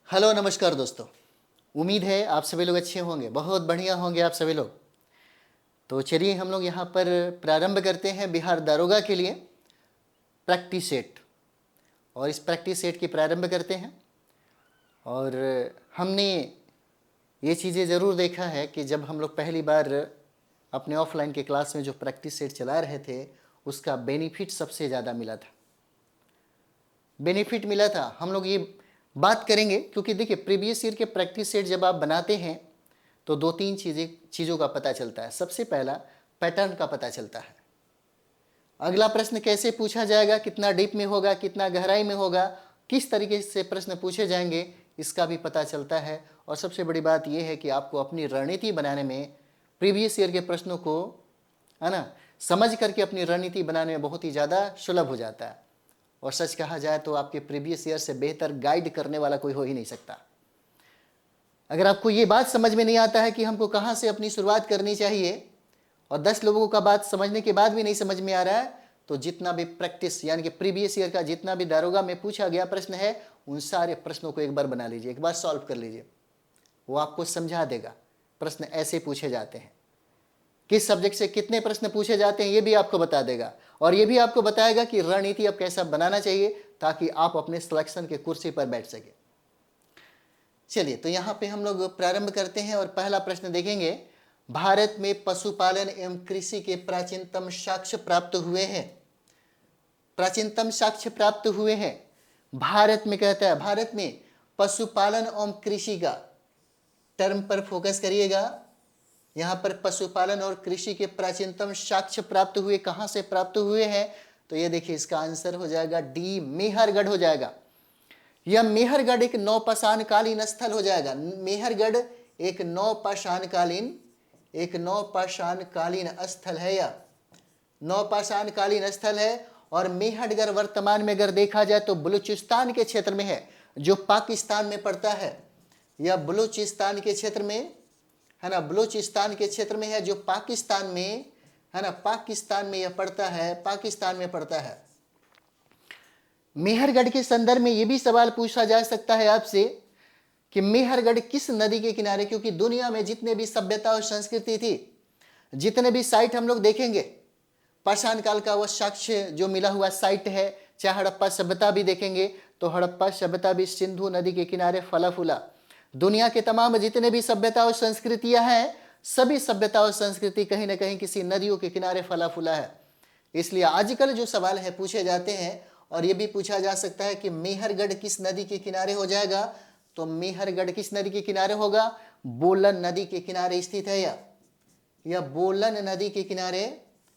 Hello नमस्कार दोस्तों। उम्मीद है आप सभी लोग अच्छे होंगे, बहुत बढ़िया होंगे आप सभी लोग। तो चलिए हम लोग यहाँ पर प्रारंभ करते हैं बिहार दारोगा के लिए प्रैक्टिस सेट, और इस प्रैक्टिस सेट की प्रारंभ करते हैं। और हमने ये चीज़ें ज़रूर देखा है कि जब हम लोग पहली बार अपने ऑफलाइन के क्लास में जो प्रैक्टिस सेट चला रहे थे उसका बेनिफिट सबसे ज़्यादा मिला था। बेनिफिट मिला था, हम लोग ये बात करेंगे क्योंकि देखिए प्रीवियस ईयर के प्रैक्टिस सेट जब आप बनाते हैं तो दो तीन चीज़ों का पता चलता है। सबसे पहला पैटर्न का पता चलता है, अगला प्रश्न कैसे पूछा जाएगा, कितना डीप में होगा, कितना गहराई में होगा, किस तरीके से प्रश्न पूछे जाएंगे, इसका भी पता चलता है। और सबसे बड़ी बात यह है कि आपको अपनी रणनीति बनाने में प्रीवियस ईयर के प्रश्नों को है ना समझ करके अपनी रणनीति बनाने में बहुत ही ज़्यादा सुलभ हो जाता है। और सच कहा जाए तो आपके प्रीवियस ईयर से बेहतर गाइड करने वाला कोई हो ही नहीं सकता। अगर आपको ये बात समझ में नहीं आता है कि हमको कहाँ से अपनी शुरुआत करनी चाहिए और 10 लोगों का बात समझने के बाद भी नहीं समझ में आ रहा है, तो जितना भी प्रैक्टिस यानी कि प्रीवियस ईयर का जितना भी दारोगा में पूछा गया प्रश्न है उन सारे प्रश्नों को एक बार बना लीजिए, एक बार सॉल्व कर लीजिए, वो आपको समझा देगा। प्रश्न ऐसे पूछे जाते हैं, किस सब्जेक्ट से कितने प्रश्न पूछे जाते हैं ये भी आपको बता देगा, और ये भी आपको बताएगा कि रणनीति अब कैसा बनाना चाहिए ताकि आप अपने सिलेक्शन के कुर्सी पर बैठ सके। चलिए तो यहाँ पे हम लोग प्रारंभ करते हैं और पहला प्रश्न देखेंगे। भारत में पशुपालन एवं कृषि के प्राचीनतम साक्ष्य प्राप्त हुए हैं। प्राचीनतम साक्ष्य प्राप्त हुए हैं भारत में, कहता है भारत में पशुपालन एवं कृषि का टर्म पर फोकस करिएगा। यहाँ पर पशुपालन और कृषि के प्राचीनतम साक्ष्य प्राप्त हुए, कहाँ से प्राप्त हुए हैं, तो ये देखिए इसका आंसर हो जाएगा डी, मेहरगढ़ हो जाएगा। यह मेहरगढ़ एक नौपाषाणकालीन स्थल हो जाएगा। मेहरगढ़ एक नौपाषाणकालीन स्थल है, यह नौपाषाणकालीन स्थल है। और मेहरगढ़ वर्तमान में अगर देखा जाए तो बलूचिस्तान के क्षेत्र में है, जो पाकिस्तान में पड़ता है। यह बलूचिस्तान के क्षेत्र में है ना, बलूचिस्तान के क्षेत्र में है, जो पाकिस्तान में है ना, पाकिस्तान में यह पड़ता है, पाकिस्तान में पड़ता है। मेहरगढ़ के संदर्भ में यह भी सवाल पूछा जा सकता है आपसे कि मेहरगढ़ किस नदी के किनारे, क्योंकि दुनिया में जितने भी सभ्यता और संस्कृति थी, जितने भी साइट हम लोग देखेंगे, पाषाण काल का वह साक्ष्य जो मिला हुआ साइट है, चाहे हड़प्पा सभ्यता भी देखेंगे तो हड़प्पा सभ्यता भी सिंधु नदी के किनारे फला फूला। दुनिया के तमाम जितने भी सभ्यता और संस्कृतियां हैं, सभी सभ्यता और संस्कृति कहीं ना कहीं किसी नदियों के किनारे फला फूला है। इसलिए आजकल जो सवाल है पूछे जाते हैं, और ये भी पूछा जा सकता है कि मेहरगढ़ किस नदी के किनारे हो जाएगा, तो मेहरगढ़ किस नदी के किनारे होगा, बोलन नदी के किनारे स्थित है। यह बोलन नदी के किनारे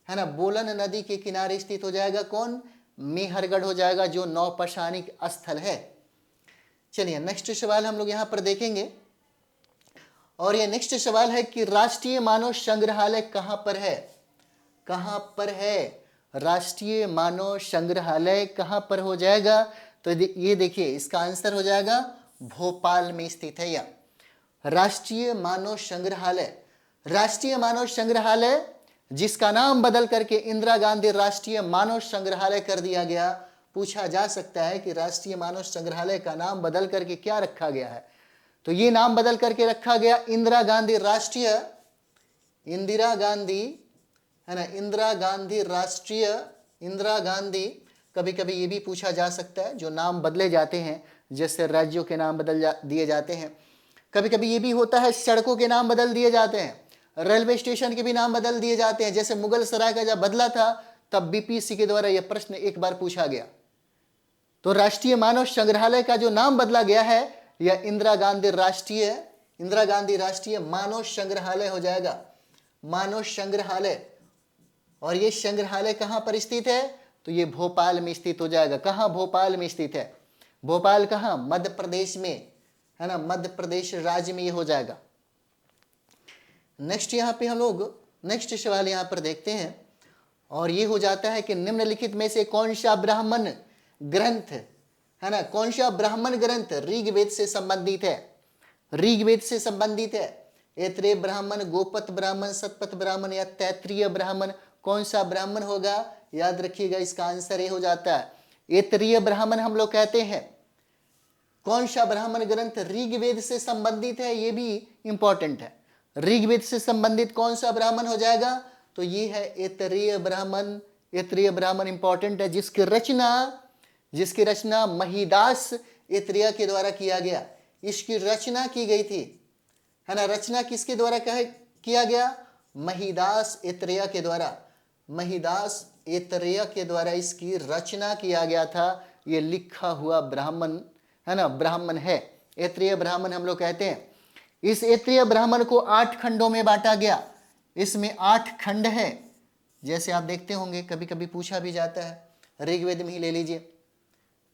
है ना, बोलन नदी के किनारे स्थित हो जाएगा। कौन? मेहरगढ़ हो जाएगा, जो नौपाषाणिक स्थल है। चलिए नेक्स्ट सवाल हम लोग यहां पर देखेंगे, और यह नेक्स्ट सवाल है कि राष्ट्रीय मानव संग्रहालय कहां पर है। कहां पर है राष्ट्रीय मानव संग्रहालय, कहां पर हो जाएगा, तो ये देखिए इसका आंसर हो जाएगा भोपाल में स्थित है। यह राष्ट्रीय मानव संग्रहालय, राष्ट्रीय मानव संग्रहालय जिसका नाम बदल करके इंदिरा गांधी राष्ट्रीय मानव संग्रहालय कर दिया गया। पूछा जा सकता है कि राष्ट्रीय मानव संग्रहालय का नाम बदल करके क्या रखा गया है, तो ये नाम बदल करके रखा गया इंदिरा गांधी राष्ट्रीय, इंदिरा गांधी है ना, इंदिरा गांधी राष्ट्रीय, इंदिरा गांधी। कभी कभी ये भी पूछा जा सकता है जो नाम बदले जाते हैं, जैसे राज्यों के नाम दिए जाते हैं, कभी कभी ये भी होता है सड़कों के नाम बदल दिए जाते हैं, रेलवे स्टेशन के भी नाम बदल दिए जाते हैं। जैसे मुगल सराय का जब बदला था तब बीपीएससी के द्वारा यह प्रश्न एक बार पूछा गया। तो राष्ट्रीय मानव संग्रहालय का जो नाम बदला गया है यह इंदिरा गांधी राष्ट्रीय मानव संग्रहालय हो जाएगा, मानव संग्रहालय। और ये संग्रहालय कहां पर स्थित है, तो ये भोपाल में स्थित हो जाएगा। कहां? भोपाल में स्थित है। भोपाल कहां? मध्य प्रदेश में है ना, मध्य प्रदेश राज्य में ये हो जाएगा। नेक्स्ट यहाँ पे हम लोग नेक्स्ट सवाल यहाँ पर देखते हैं, और ये हो जाता है कि निम्नलिखित में से कौन सा ब्राह्मण ग्रंथ है ना, कौन सा ब्राह्मण ग्रंथ ऋग्वेद से संबंधित है, ऋग्वेद से संबंधित है। ऐत्रेय ब्राह्मण, गोपत ब्राह्मण, शतपथ ब्राह्मण या तैत्रीय ब्राह्मण, कौन सा ब्राह्मण होगा? याद रखिएगा इसका आंसर ये हो जाता है ऐत्रेय ब्राह्मण हम लोग कहते हैं। कौन सा ब्राह्मण ग्रंथ ऋग्वेद से संबंधित है, ये भी इंपॉर्टेंट है। ऋग्वेद से संबंधित कौन सा ब्राह्मण हो जाएगा, तो ये है ऐतरेय ब्राह्मण। ऐतरेय ब्राह्मण इंपॉर्टेंट है, जिसकी रचना महिदास ऐतरेय के द्वारा किया गया। इसकी रचना की गई थी, है ना। रचना किसके द्वारा किया गया, महिदास ऐतरेय के द्वारा। महिदास ऐतरेय के द्वारा इसकी रचना किया गया था। ये लिखा हुआ ब्राह्मण, है ना, ब्राह्मण है, ऐतरेय ब्राह्मण हम लोग कहते हैं। इस ऐतरेय ब्राह्मण को 8 खंडों में बांटा गया। इसमें 8 खंड है, जैसे आप देखते होंगे कभी कभी पूछा भी जाता है। ऋग्वेद में ही ले लीजिए,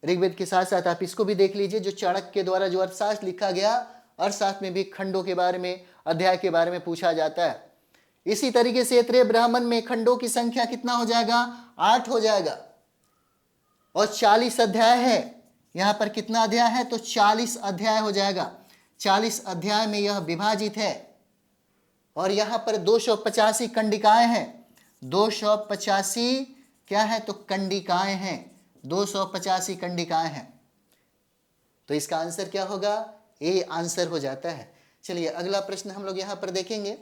ऋग्वेद के साथ साथ आप इसको भी देख लीजिए, जो चाणक्य के द्वारा जो अर्थशास्त्र लिखा गया, अर्थशास्त्र में भी खंडों के बारे में, अध्याय के बारे में पूछा जाता है। इसी तरीके से ऐतरेय ब्राह्मण में खंडों की संख्या कितना हो जाएगा, 8 हो जाएगा, और 40 अध्याय है। यहां पर कितना अध्याय है, तो 40 अध्याय हो जाएगा। 40 अध्याय में यह विभाजित है, और यहां पर 285 कंडिकाएं हैं। 285 क्या है, तो कंडिकाएं हैं, 285 कंडिकाएं हैं। तो इसका आंसर क्या होगा, ए आंसर हो जाता है। चलिए अगला प्रश्न हम लोग यहां पर देखेंगे,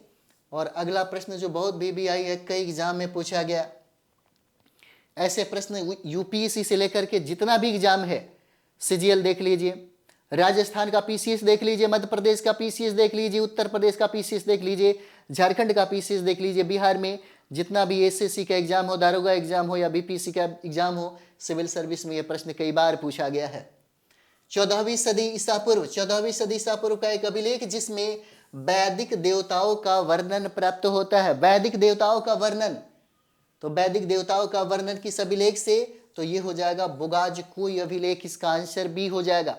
और अगला प्रश्न जो बहुत BBI है, कई एग्जाम में पूछा गया। ऐसे प्रश्न यूपीएससी से लेकर के जितना भी एग्जाम है, CGL देख लीजिए, राजस्थान का PCS देख लीजिए, मध्य प्रदेश का PCS देख लीजिए, उत्तर प्रदेश का PCS देख लीजिए, झारखंड का PCS देख लीजिए, बिहार में जितना भी SSC का एग्जाम हो, दारोगा एग्जाम हो या BPSC का एग्जाम हो, सिविल सर्विस में यह प्रश्न कई बार पूछा गया है। 14वीं सदी ईसा पूर्व, 14वीं सदी ईसा पूर्व का एक अभिलेख जिसमें वैदिक देवताओं का वर्णन प्राप्त होता है। वैदिक देवताओं का वर्णन, तो वैदिक देवताओं का वर्णन किस अभिलेख से, तो ये हो जाएगा बुगाजकुई अभिलेख। इसका आंसर बी हो जाएगा।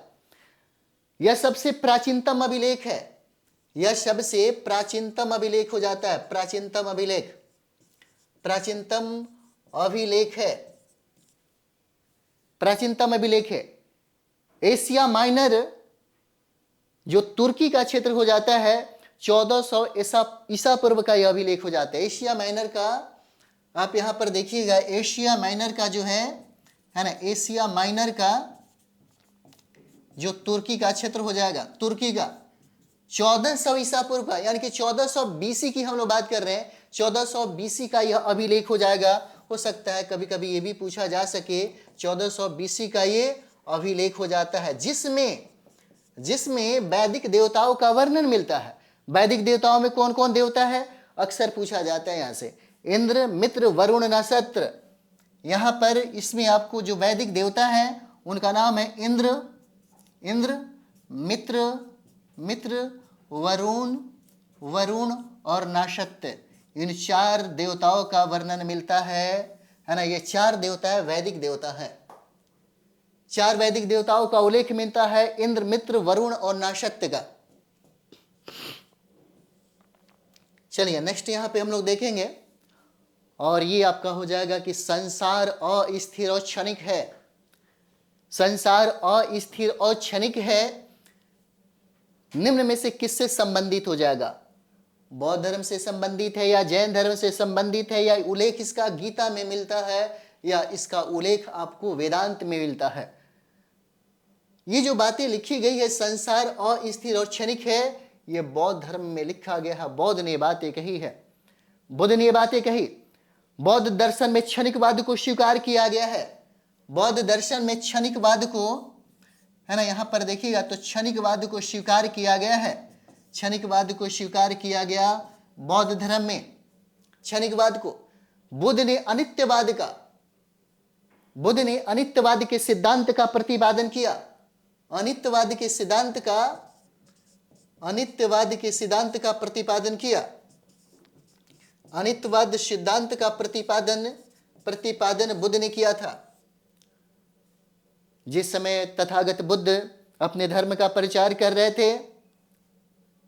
यह सबसे प्राचीनतम अभिलेख है, यह सबसे प्राचीनतम अभिलेख हो जाता है। प्राचीनतम अभिलेख, प्राचीनतम अभिलेख है, प्राचीनतम अभिलेख है। एशिया माइनर जो तुर्की का क्षेत्र हो जाता है, 1400 ईसा पूर्व का यह अभिलेख हो जाता है। एशिया माइनर का आप यहां पर देखिएगा, एशिया माइनर का जो है ना, एशिया माइनर का जो तुर्की का क्षेत्र हो जाएगा, तुर्की का 1400 ईसा पूर्व का, यानी कि 1400 BC की हम लोग बात कर रहे हैं, 1400 BC का यह अभिलेख हो जाएगा। हो सकता है कभी कभी ये भी पूछा जा सके, 1400 BC का ये अभिलेख हो जाता है, जिसमें वैदिक देवताओं का वर्णन मिलता है। वैदिक देवताओं में कौन कौन देवता है, अक्सर पूछा जाता है यहां से, इंद्र, मित्र, वरुण, नक्षत्र। यहां पर इसमें आपको जो वैदिक देवता है उनका नाम है इंद्र, मित्र, वरुण और नक्षत्र। इन 4 देवताओं का वर्णन मिलता है ना। ये 4 देवता है, वैदिक देवता है। 4 वैदिक देवताओं का उल्लेख मिलता है, इंद्र, मित्र, वरुण और नक्षत्र का। चलिए नेक्स्ट यहां पे हम लोग देखेंगे, और ये आपका हो जाएगा कि संसार अस्थिर और क्षणिक है। संसार अस्थिर और क्षणिक है, निम्न में से किससे संबंधित हो जाएगा, बौद्ध धर्म से संबंधित है या जैन धर्म से संबंधित है, या उल्लेख इसका गीता में मिलता है, या इसका उल्लेख आपको वेदांत में मिलता है। ये जो बातें लिखी गई है, संसार अस्थिर और क्षणिक है, ये बौद्ध धर्म में लिखा गया है। बौद्ध ने बातें कही है, बुद्ध ने बातें कही। बौद्ध दर्शन में क्षणिकवाद को स्वीकार किया गया है। बौद्ध दर्शन में क्षणिकवाद को, है ना, यहां पर देखिएगा तो क्षणिकवाद को स्वीकार किया गया है। क्षणिकवाद को स्वीकार किया गया बौद्ध धर्म में। क्षणिकवाद को बुद्ध ने अनित्यवाद के सिद्धांत का प्रतिपादन किया। अनित्यवाद के सिद्धांत का प्रतिपादन किया। अनित्यवाद सिद्धांत का प्रतिपादन बुद्ध ने किया था। जिस समय तथागत बुद्ध अपने धर्म का प्रचार कर रहे थे,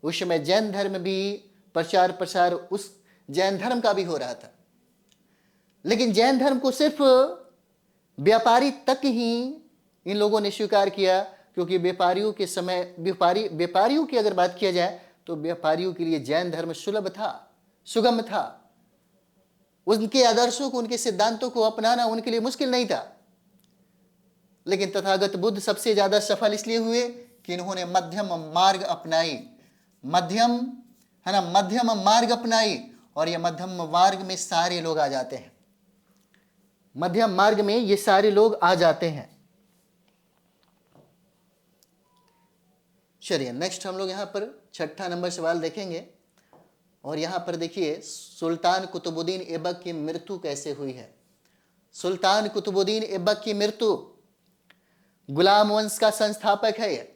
उस समय जैन धर्म भी प्रसार उस जैन धर्म का भी हो रहा था। लेकिन जैन धर्म को सिर्फ व्यापारी तक ही इन लोगों ने स्वीकार किया, क्योंकि व्यापारियों के समय व्यापारियों की अगर बात किया जाए तो व्यापारियों के लिए जैन धर्म सुलभ था, सुगम था। उनके आदर्शों को, उनके सिद्धांतों को अपनाना उनके लिए मुश्किल नहीं था। लेकिन तथागत बुद्ध सबसे ज्यादा सफल इसलिए हुए कि इन्होंने मध्यम मार्ग अपनाई, मध्यम है ना, मध्यम मार्ग अपनाई। और ये मध्यम मार्ग में सारे लोग आ जाते हैं, मध्यम मार्ग में ये सारे लोग आ जाते हैं। चलिए नेक्स्ट हम लोग यहां पर छठा नंबर सवाल देखेंगे। और यहां पर देखिए, सुल्तान कुतुबुद्दीन ऐबक की मृत्यु कैसे हुई है। सुल्तान कुतुबुद्दीन ऐबक की मृत्यु, गुलाम वंश का संस्थापक है ये,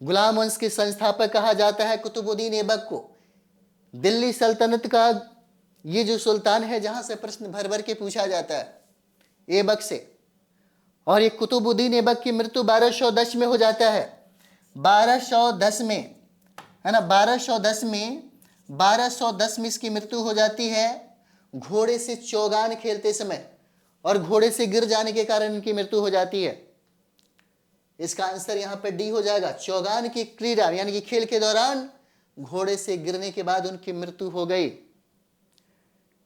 गुलाम वंश के संस्थापक कहा जाता है कुतुबुद्दीन ऐबक को। दिल्ली सल्तनत का ये जो सुल्तान है, जहां से प्रश्न भर भर के पूछा जाता है ऐबक से। और ये कुतुबुद्दीन ऐबक की मृत्यु 1210 में हो जाता है, 1210 में, है ना, 1210 में इसकी मृत्यु हो जाती है, घोड़े से चौगान खेलते समय, और घोड़े से गिर जाने के कारण इनकी मृत्यु हो जाती है। इसका आंसर यहां पर डी हो जाएगा। चौगान की क्रीड़ा यानी कि खेल के दौरान घोड़े से गिरने के बाद उनकी मृत्यु हो गई।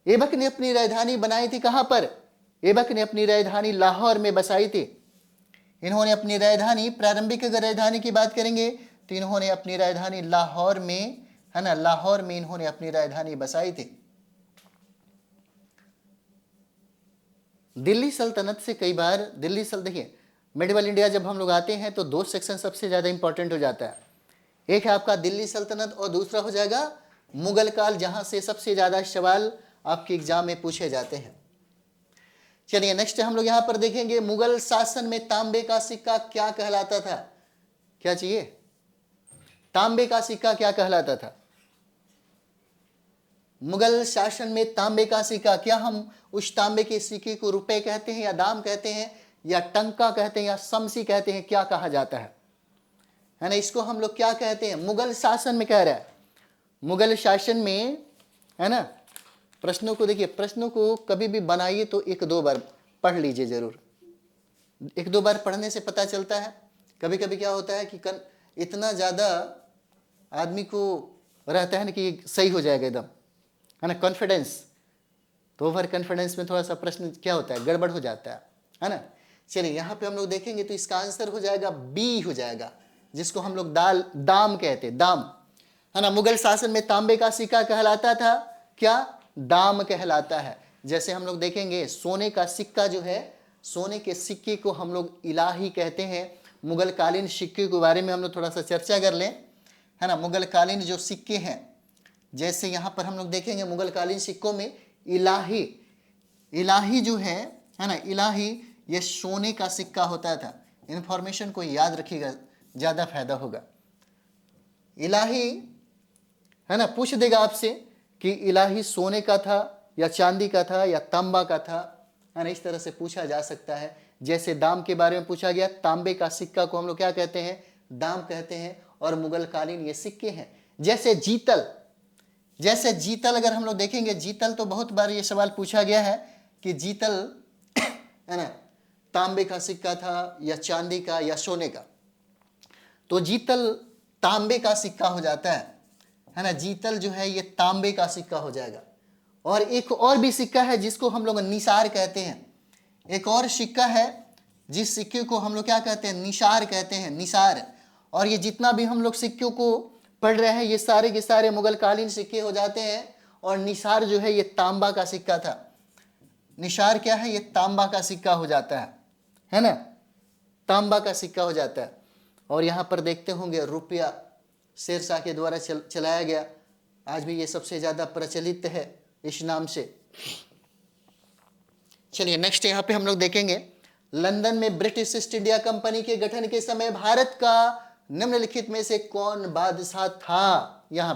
ऐबक ने अपनी राजधानी बनाई थी कहां पर? ऐबक ने अपनी राजधानी लाहौर में बसाई थी। इन्होंने अपनी राजधानी, प्रारंभिक अगर राजधानी की बात करेंगे तो इन्होंने अपनी राजधानी लाहौर में, है ना, लाहौर में इन्होंने अपनी राजधानी बसाई थी। दिल्ली सल्तनत से कई बार देखिए, मेडिवल इंडिया जब हम लोग आते हैं तो दो सेक्शन सबसे ज्यादा इंपॉर्टेंट हो जाता है। एक है आपका दिल्ली सल्तनत और दूसरा हो जाएगा मुगल काल, जहां से सबसे ज्यादा सवाल आपके एग्जाम में पूछे जाते हैं। चलिए नेक्स्ट हम लोग यहां पर देखेंगे, मुगल शासन में तांबे का सिक्का क्या कहलाता था? क्या चाहिए? तांबे का सिक्का क्या कहलाता था? मुगल शासन में तांबे का सिक्का, क्या हम उस तांबे के सिक्के को रुपए कहते हैं या दाम कहते हैं या टंका कहते हैं या शमसी कहते हैं, क्या कहा जाता है ना, इसको हम लोग क्या कहते हैं? मुगल शासन में कह रहा है, मुगल शासन में, है ना। प्रश्नों को देखिए, प्रश्नों को कभी भी बनाइए तो एक दो बार पढ़ लीजिए जरूर, एक दो बार पढ़ने से पता चलता है। कभी कभी क्या होता है कि इतना ज्यादा आदमी को रहता है ना कि सही हो जाएगा एकदम, है ना, कॉन्फिडेंस, तो ओवर कॉन्फिडेंस में थोड़ा सा प्रश्न क्या होता है, गड़बड़ हो जाता है ना। चलिए यहाँ पे हम लोग देखेंगे तो इसका आंसर हो जाएगा बी हो जाएगा, जिसको हम लोग दाम कहते हैं, दाम, है ना। मुगल शासन में तांबे का सिक्का कहलाता था क्या? दाम कहलाता है। जैसे हम लोग देखेंगे सोने का सिक्का जो है, सोने के सिक्के को हम लोग इलाही कहते हैं। मुगल कालीन सिक्के के बारे में हम लोग थोड़ा सा चर्चा कर लें, है ना। मुगल कालीन जो सिक्के हैं, जैसे यहाँ पर हम लोग देखेंगे मुगल कालीन सिक्कों में इलाही जो है ना, इलाही, ये सोने का सिक्का होता था। इंफॉर्मेशन को याद रखिएगा, ज्यादा फायदा होगा। इलाही, है ना, पूछ देगा आपसे कि इलाही सोने का था या चांदी का था या तांबा का था, है ना, इस तरह से पूछा जा सकता है। जैसे दाम के बारे में पूछा गया, तांबे का सिक्का को हम लोग क्या कहते हैं? दाम कहते हैं। और मुगल कालीन ये सिक्के हैं। जैसे जीतल अगर हम लोग देखेंगे, जीतल तो बहुत बार ये सवाल पूछा गया है कि जीतल, है ना, तांबे का सिक्का था या चांदी का या सोने का, तो जीतल तांबे का सिक्का हो जाता है ना। जीतल जो है ये तांबे का सिक्का हो जाएगा। और एक और भी सिक्का है जिसको हम लोग निसार कहते हैं। एक और सिक्का है जिस सिक्के को हम लोग क्या कहते हैं? निसार कहते हैं, निसार। और ये जितना भी हम लोग सिक्कों को पढ़ रहे हैं, ये सारे के सारे मुगल कालीन सिक्के हो जाते हैं। और निसार जो है ये तांबा का सिक्का था। निसार क्या है? ये तांबा का सिक्का हो जाता है ना, तांबा का सिक्का हो जाता है। और यहाँ पर देखते होंगे रुपया शेरशाह के द्वारा चलाया गया, आज भी ये सबसे ज्यादा प्रचलित है इस नाम से। चलिए नेक्स्ट यहाँ पे हम लोग देखेंगे, लंदन में ब्रिटिश ईस्ट इंडिया कंपनी के गठन के समय भारत का निम्नलिखित में से कौन बादशाह था? यहाँ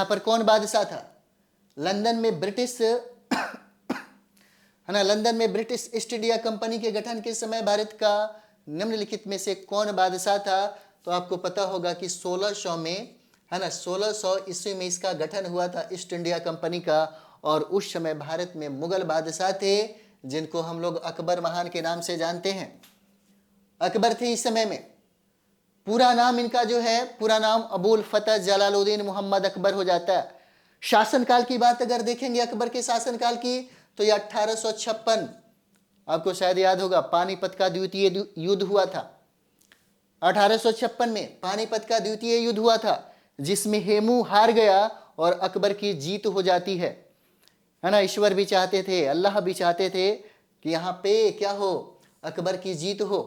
पर कौन बादशाह था? लंदन में ब्रिटिश, है ना, लंदन में ब्रिटिश ईस्ट इंडिया कंपनी के गठन के समय भारत का निम्नलिखित में से कौन बादशाह था? तो आपको पता होगा कि 1600 में, है ना, 1600 ईस्वी में इसका गठन हुआ था ईस्ट इंडिया कंपनी का। और उस समय भारत में मुगल बादशाह थे जिनको हम लोग अकबर महान के नाम से जानते हैं। अकबर थे इस समय में। पूरा नाम इनका जो है, पूरा नाम अबुल फतह जलालुद्दीन मोहम्मद अकबर हो जाता है। शासनकाल की बात अगर देखेंगे अकबर के शासनकाल की, तो ये 1856 आपको शायद याद होगा, पानीपत का द्वितीय युद्ध हुआ था 1856 में। पानीपत का द्वितीय युद्ध हुआ था जिसमें हेमू हार गया और अकबर की जीत हो जाती है ना। ईश्वर भी चाहते थे, अल्लाह भी चाहते थे कि यहाँ पे क्या हो, अकबर की जीत हो।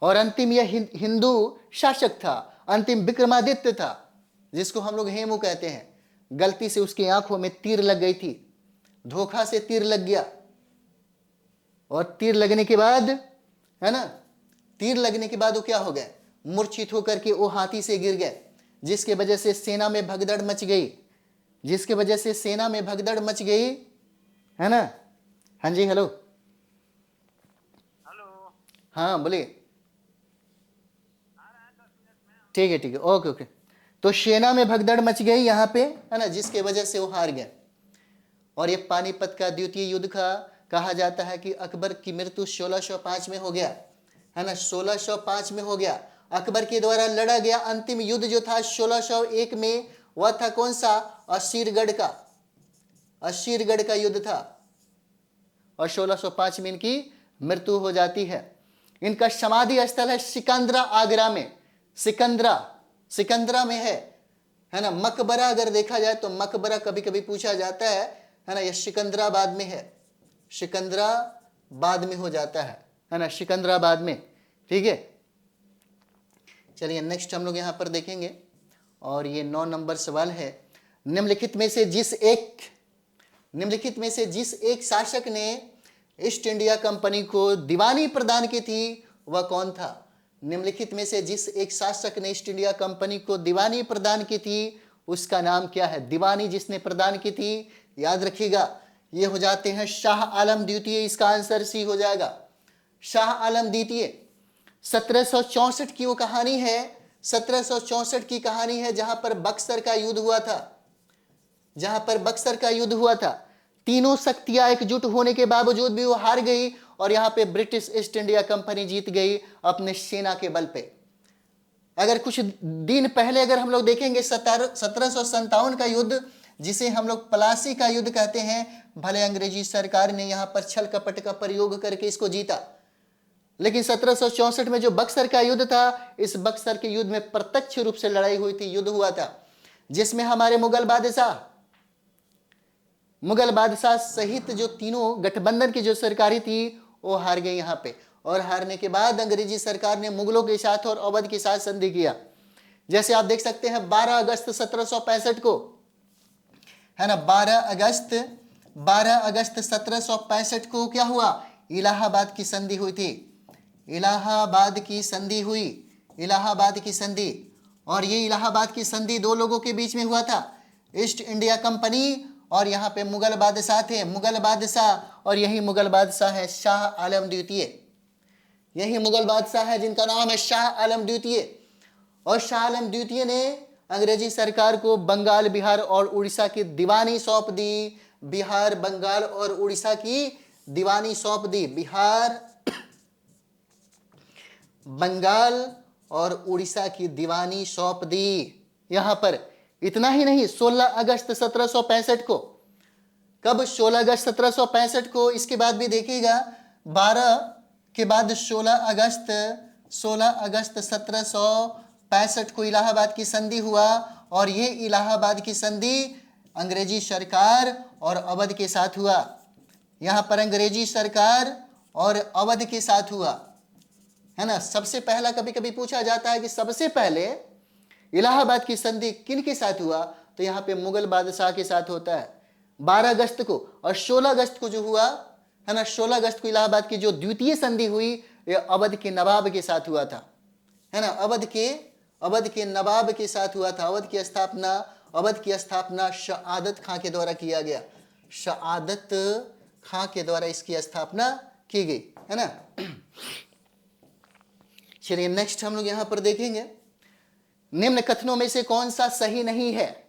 और अंतिम यह हिंदू शासक था, अंतिम विक्रमादित्य था, जिसको हम लोग हेमू कहते हैं। गलती से उसकी आंखों में तीर लग गई थी, धोखा से तीर लग गया, और तीर लगने के बाद, है ना, तीर लगने के बाद वो क्या हो गए, मूर्छित होकर के वो हाथी से गिर गए, जिसके वजह से सेना में भगदड़ मच गई, जिसके वजह से सेना में भगदड़ मच गई, है ना। हाँ जी, हेलो। हेलो। हाँ बोलिए। ठीक है ठीक है, ओके ओके। तो सेना में भगदड़ मच गई यहाँ पे, है ना, जिसके वजह से वो हार गए। और ये पानीपत का द्वितीय युद्ध का कहा जाता है कि अकबर की मृत्यु 1605 में हो गया, है ना, 1605 में हो गया। अकबर के द्वारा लड़ा गया अंतिम युद्ध जो था 1601 में, वह था कौन सा, अशीरगढ़ का, अशीरगढ़ का युद्ध था। और 1605 में इनकी मृत्यु हो जाती है। इनका समाधि स्थल है सिकंदरा, आगरा में। सिकंदरा, सिकंदरा में है ना। मकबरा अगर देखा जाए तो मकबरा कभी कभी पूछा जाता है ना, यह सिकंदराबाद में है, सिकंदराबाद में हो जाता है ना, सिकंदराबाद में। ठीक है, चलिए नेक्स्ट हम लोग यहां पर देखेंगे, और ये 9 नंबर सवाल है। निम्नलिखित में से जिस एक शासक ने ईस्ट इंडिया कंपनी को दीवानी प्रदान की थी वह कौन था। निम्नलिखित में से जिस एक शासक ने ईस्ट इंडिया कंपनी को दीवानी प्रदान की थी उसका नाम क्या है। दीवानी जिसने प्रदान की थी, याद रखिएगा, ये हो जाते हैं शाह आलम द्वितीय। इसका आंसर सी हो जाएगा, शाह आलम द्वितीय। 1764 की वो कहानी है, 1764 की कहानी है जहां पर बक्सर का युद्ध हुआ था, जहां पर बक्सर का युद्ध हुआ था। तीनों शक्तियां एकजुट होने के बावजूद भी वो हार गई, और यहां पे ब्रिटिश ईस्ट इंडिया कंपनी जीत गई अपने सेना के बल पे। अगर कुछ दिन पहले अगर हम लोग देखेंगे 1757 का युद्ध, जिसे हम लोग प्लासी का युद्ध कहते हैं, भले अंग्रेजी सरकार ने यहां पर छल कपट का प्रयोग करके इसको जीता, लेकिन 1764 में जो बक्सर का युद्ध था, इस बक्सर के युद्ध में प्रत्यक्ष रूप से लड़ाई हुई थी, युद्ध हुआ था, जिसमें हमारे मुगल बादशाह सहित जो तीनों गठबंधन की जो सरकारें थी वो हार गई यहाँ पे। और हारने के बाद अंग्रेजी सरकार ने मुगलों के साथ और अवध के साथ संधि किया। जैसे आप देख सकते हैं 12 अगस्त 1765 को, है ना, 12 अगस्त 1765 को क्या हुआ, इलाहाबाद की संधि हुई थी, इलाहाबाद की संधि हुई, इलाहाबाद की संधि। और ये इलाहाबाद की संधि दो लोगों के बीच में हुआ था, ईस्ट इंडिया कंपनी और यहाँ पे मुगल बादशाह थे, मुगल बादशाह। और यही मुगल बादशाह है शाह आलम द्वितीय, यही मुगल बादशाह है जिनका नाम है शाह आलम द्वितीय। और शाह आलम द्वितीय ने अंग्रेजी सरकार को बंगाल, बिहार और उड़ीसा की दीवानी सौंप दी, बिहार, बंगाल और उड़ीसा की दीवानी सौंप दी, बिहार, बंगाल और उड़ीसा की दीवानी सौंप दी। यहां पर इतना ही नहीं, 16 अगस्त 1765 को, कब, 16 अगस्त 1765 को, इसके बाद भी देखिएगा 12 के बाद 16 अगस्त 1765 को इलाहाबाद की संधि हुआ। और ये इलाहाबाद की संधि अंग्रेजी सरकार और अवध के साथ हुआ, यहां पर अंग्रेजी सरकार और अवध के साथ हुआ, है ना। सबसे पहला कभी कभी पूछा जाता है कि सबसे पहले इलाहाबाद की संधि किन के साथ हुआ, तो यहाँ पे मुगल बादशाह के साथ होता है 12 अगस्त को। और 16 अगस्त को जो हुआ, है ना, 16 अगस्त को इलाहाबाद की जो द्वितीय संधि हुई, ये अवध के नवाब के साथ हुआ था, है ना, अवध के नवाब के साथ हुआ था। अवध की स्थापना शहादत खां के द्वारा किया गया, शहादत खां के द्वारा इसकी स्थापना की गई, है ना। चलिए नेक्स्ट हम लोग यहां पर देखेंगे, निम्न कथनों में से कौन सा सही नहीं है,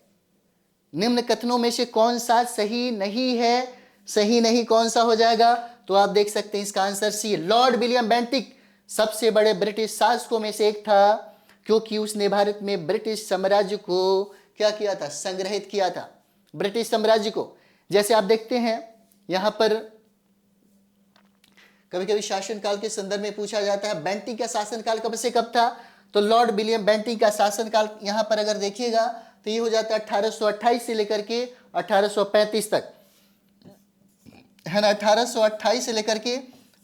निम्न कथनों में से कौन सा सही नहीं है, सही नहीं कौन सा हो जाएगा, तो आप देख सकते हैं इसका answer C. Lord William Bentinck सबसे बड़े ब्रिटिश शासकों में से एक था, क्योंकि उसने भारत में ब्रिटिश साम्राज्य को क्या किया था, संग्रहित किया था, ब्रिटिश साम्राज्य को। जैसे आप देखते हैं यहां पर कभी कभी शासनकाल के संदर्भ में पूछा जाता है बेंटिंक का शासनकाल कब से कब था, तो लॉर्ड विलियम बेंटिंक का शासनकाल यहां पर अगर देखिएगा तो ये हो जाता है 1828 से लेकर के 1835 तक, है ना। 1828 से लेकर के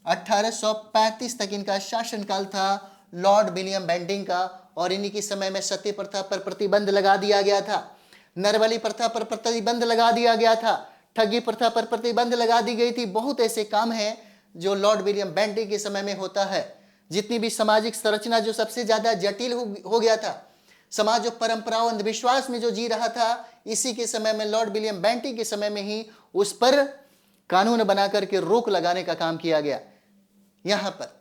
1835 तक इनका शासनकाल था लॉर्ड विलियम बेंटिंक का। और इन्हीं के समय में सती प्रथा पर प्रतिबंध लगा दिया गया था, नरबली प्रथा पर प्रतिबंध लगा दिया गया था, ठगी प्रथा पर प्रतिबंध लगा दी गई थी। बहुत ऐसे काम हैं जो लॉर्ड विलियम बेंटिंक के समय में होता है। जितनी भी सामाजिक संरचना जो सबसे ज्यादा जटिल हो गया था, समाज जो परंपराओं अंधविश्वास में जो जी रहा था, इसी के समय में लॉर्ड विलियम बेंटिंक के समय में ही उस पर कानून बना करके रोक लगाने का काम किया गया। यहां पर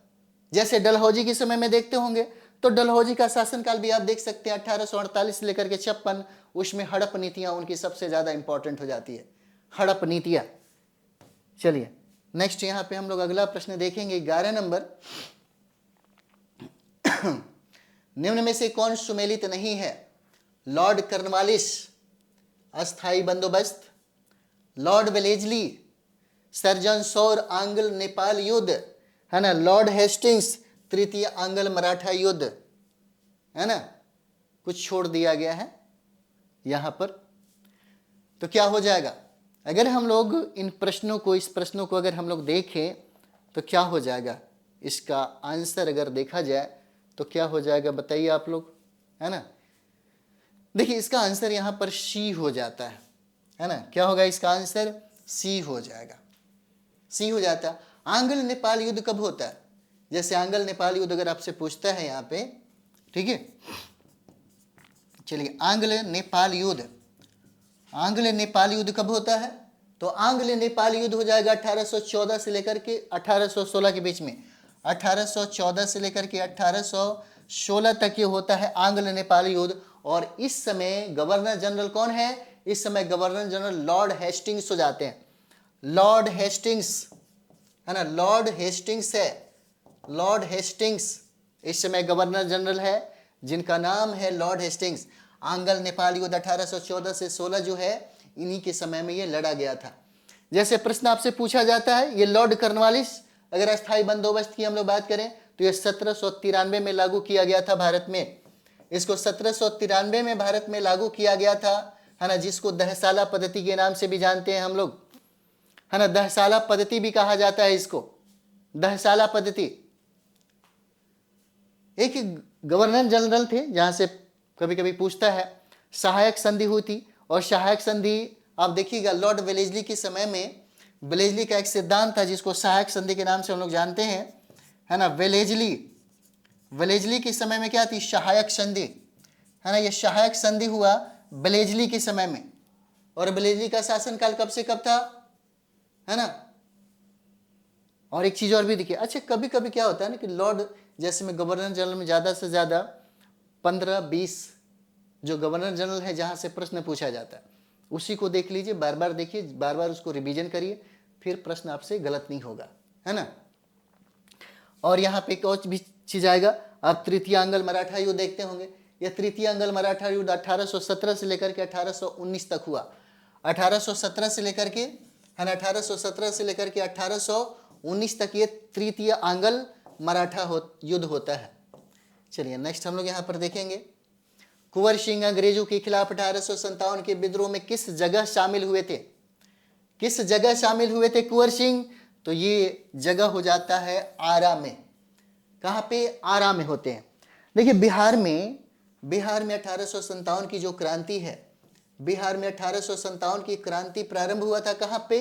जैसे डलहौजी के समय में देखते होंगे तो डलहौजी का शासनकाल भी आप देख सकते हैं 1848 से लेकर के 56, उसमें हड़प नीतियां उनकी सबसे ज्यादा इंपॉर्टेंट हो जाती है, हड़प नीतियां। चलिए नेक्स्ट यहां पे हम लोग अगला प्रश्न देखेंगे 11 नंबर। निम्न में से कौन सुमेलित नहीं है? लॉर्ड कर्नवालिस अस्थाई बंदोबस्त, लॉर्ड वेलेजली, सर जॉन सौर आंग्ल नेपाल युद्ध, है ना, लॉर्ड हेस्टिंग्स तृतीय आंग्ल मराठा युद्ध, है ना, कुछ छोड़ दिया गया है यहां पर। तो क्या हो जाएगा अगर हम लोग इन प्रश्नों को, इस प्रश्नों को अगर हम लोग देखें तो क्या हो जाएगा? इसका आंसर अगर देखा जाए तो क्या हो जाएगा बताइए आप लोग, है ना। देखिए इसका आंसर यहां पर सी हो जाता है ना। क्या होगा इसका आंसर? सी हो जाएगा, सी हो जाता है। आंग्ल नेपाल युद्ध कब होता है? जैसे आंग्ल नेपाल युद्ध अगर आपसे पूछता है यहाँ पे, ठीक है, चलिए आंग्ल नेपाल युद्ध, आंग्ल नेपाल युद्ध कब होता है? तो आंग्ल नेपाल युद्ध हो जाएगा 1814 से लेकर के 1816 के बीच में। 1814 से लेकर के 1816 तक ये होता है आंग्ल नेपाल युद्ध। और इस समय गवर्नर जनरल कौन है? इस समय गवर्नर जनरल लॉर्ड हेस्टिंग्स हो जाते हैं। लॉर्ड हेस्टिंग्स, है ना, लॉर्ड हेस्टिंग्स है, लॉर्ड हेस्टिंग्स इस समय गवर्नर जनरल है, जिनका नाम है लॉर्ड हेस्टिंग्स। आंग्ल नेपाल युद्ध 1814 से 16 जो है, इन्हीं के समय में ये लड़ा गया था। जैसे प्रश्न आपसे पूछा जाता है, ये लॉर्ड कर्नवालिस अगर अस्थायी बंदोबस्त की हम लोग बात करें तो ये 1793 में लागू किया गया था भारत में। इसको 1793 में भारत में लागू किया गया था, है ना, जिसको दहसाला पद्धति के नाम से भी जानते हैं हम लोग, है ना। दहसाला पद्धति भी कहा जाता है इसको, दहसाला पद्धति। एक गवर्नर जनरल थे, जहां से कभी कभी पूछता है, सहायक संधि हुई थी। और सहायक संधि आप देखिएगा लॉर्ड वेलेजली के समय में, वेलेजली का एक सिद्धांत था जिसको सहायक संधि के नाम से हम लोग जानते हैं, है ना। वेलेजली, वेलेजली के समय में क्या थी? सहायक संधि, है ना। ये सहायक संधि हुआ वेलेजली के समय में। और वेलेजली का शासनकाल कब से कब था, है ना। और एक चीज और भी देखिए, अच्छा कभी कभी क्या होता है ना कि लॉर्ड, जैसे में गवर्नर जनरल में ज्यादा से ज्यादा 15-20 जो गवर्नर जनरल है जहां से प्रश्न पूछा जाता है, उसी को देख लीजिए, बार बार देखिए, बार बार उसको रिवीजन करिए, फिर प्रश्न आपसे गलत नहीं होगा, है ना। और यहाँ पे एक और भी चीज आएगा, आप तृतीय आंग्ल मराठा युद्ध देखते होंगे। यह तृतीय आंग्ल मराठा युद्ध 1817 से लेकर के 1819 तक हुआ। 1817 से लेकर के, है ना, 1817 से लेकर के 1819 तक ये तृतीय आंग्ल मराठा युद्ध होता है। चलिए नेक्स्ट हम लोग यहाँ पर देखेंगे, कुंवर सिंह अंग्रेजों के खिलाफ 1857 के विद्रोह में किस जगह शामिल हुए थे? किस जगह शामिल हुए थे कुंवर सिंह? तो ये जगह हो जाता है आरा में। कहाँ पे? आरा में होते हैं। देखिए बिहार में 1857 की जो क्रांति है, बिहार में 1857 की क्रांति प्रारंभ हुआ था कहाँ पे?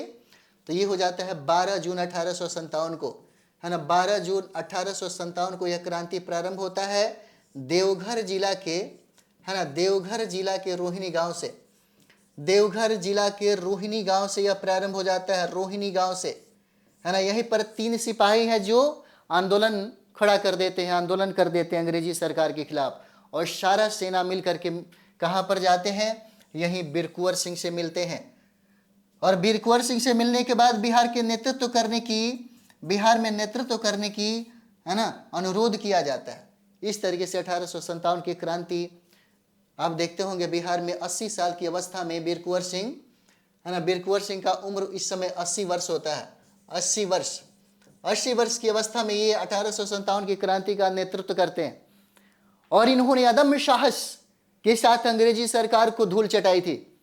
तो ये हो जाता है 12 जून 1857 को, है ना। 12 जून 1857 को यह क्रांति प्रारंभ होता है देवघर जिला के, है ना, देवघर जिला के रोहिणी गांव से। देवघर जिला के रोहिणी गांव से यह प्रारंभ हो जाता है, रोहिणी गांव से, है ना। यहीं पर 3 सिपाही हैं जो आंदोलन खड़ा कर देते हैं, आंदोलन कर देते हैं अंग्रेजी सरकार के खिलाफ। और सारा सेना मिल करके कहाँ पर जाते हैं? यहीं बीर कुंवर सिंह से मिलते हैं। और बीर कुंवर सिंह से मिलने के बाद बिहार में नेतृत्व करने की, है ना, अनुरोध किया जाता है। इस तरीके से 1857 की क्रांति आप देखते होंगे। बिहार में 80 साल की अवस्था में बीर कुंवर सिंह, है ना, बीर कुंवर सिंह का उम्र इस समय 80 वर्ष होता है, 80 वर्ष। 80 वर्ष की अवस्था में ये 1857 की क्रांति का नेतृत्व करते हैं और इन्होंने अदम्य साहस के साथ अंग्रेजी सरकार को धूल चटाई थी।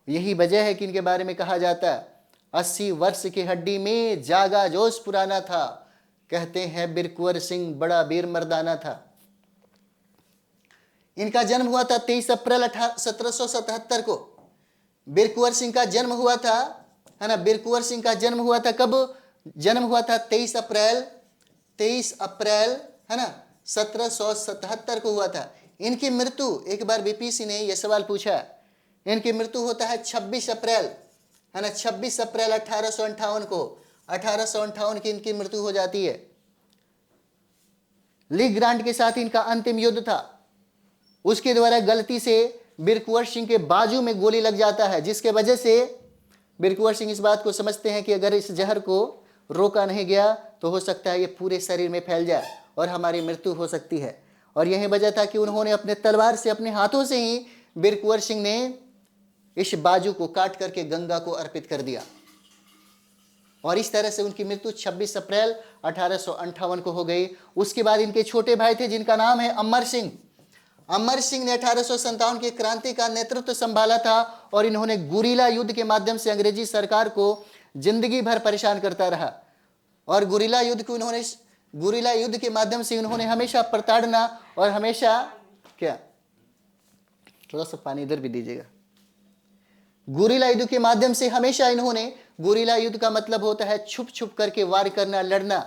यही वजह है कि इनके बारे में कहा जाता है 80 वर्ष की हड्डी में जागा जोश पुराना था, कहते हैं बीर कुंवर सिंह बड़ा वीर मर्दाना था। इनका जन्म हुआ था 23 अप्रैल 1777 को। बीर कुंवर सिंह का जन्म हुआ था, है ना, बीर कुंवर सिंह का जन्म हुआ था कब? जन्म हुआ था 23 अप्रैल, है ना, 1777 को हुआ था। इनकी मृत्यु, एक बार बीपीसी ने यह सवाल पूछा, इनकी मृत्यु होता है 26 अप्रैल, है ना, 26 अप्रैल 1858 को। 1858 की इनकी मृत्यु हो जाती है। ली ग्रांट के साथ इनका अंतिम युद्ध था, उसके द्वारा गलती से बीर कुंवर सिंह के बाजू में गोली लग जाता है, जिसके वजह से बीर कुंवर सिंह इस बात को समझते हैं कि अगर इस जहर को रोका नहीं गया तो हो सकता है ये पूरे शरीर में फैल जाए और हमारी मृत्यु हो सकती है। और यही वजह था कि उन्होंने अपने तलवार से, अपने हाथों से ही बीर कुंवर सिंह ने इस बाजू को काट करके गंगा को अर्पित कर दिया और इस तरह से उनकी मृत्यु 26 अप्रैल 1858 को हो गई। उसके बाद इनके छोटे भाई थे जिनका नाम है अमर सिंह। अमर सिंह ने 1857 की क्रांति का नेतृत्व संभाला था और इन्होंने गुरिल्ला युद्ध के माध्यम से अंग्रेजी सरकार को जिंदगी भर परेशान करता रहा और गुरिल्ला युद्ध के माध्यम से उन्होंने हमेशा प्रताड़ना और हमेशा क्या, थोड़ा सा पानी इधर भी दीजिएगा। गुरिल्ला युद्ध के माध्यम से हमेशा इन्होंने, गुरिल्ला युद्ध का मतलब होता है छुप छुप करके वार करना, लड़ना,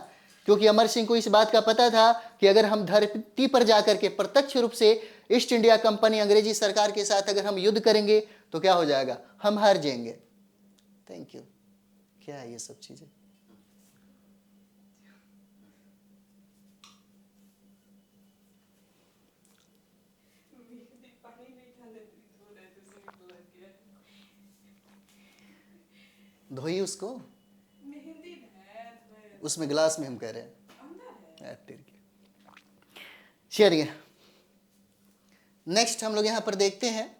क्योंकि अमर सिंह को इस बात का पता था कि अगर हम धरती पर जाकर के प्रत्यक्ष रूप से ईस्ट इंडिया कंपनी अंग्रेजी सरकार के साथ अगर हम युद्ध करेंगे तो क्या हो जाएगा, हम हार जाएंगे। Thank you. क्या है ये सब चीजें? धोई उसको, उसमें गिलास में हम कह रहे हैं। चलिए नेक्स्ट हम लोग यहां पर देखते हैं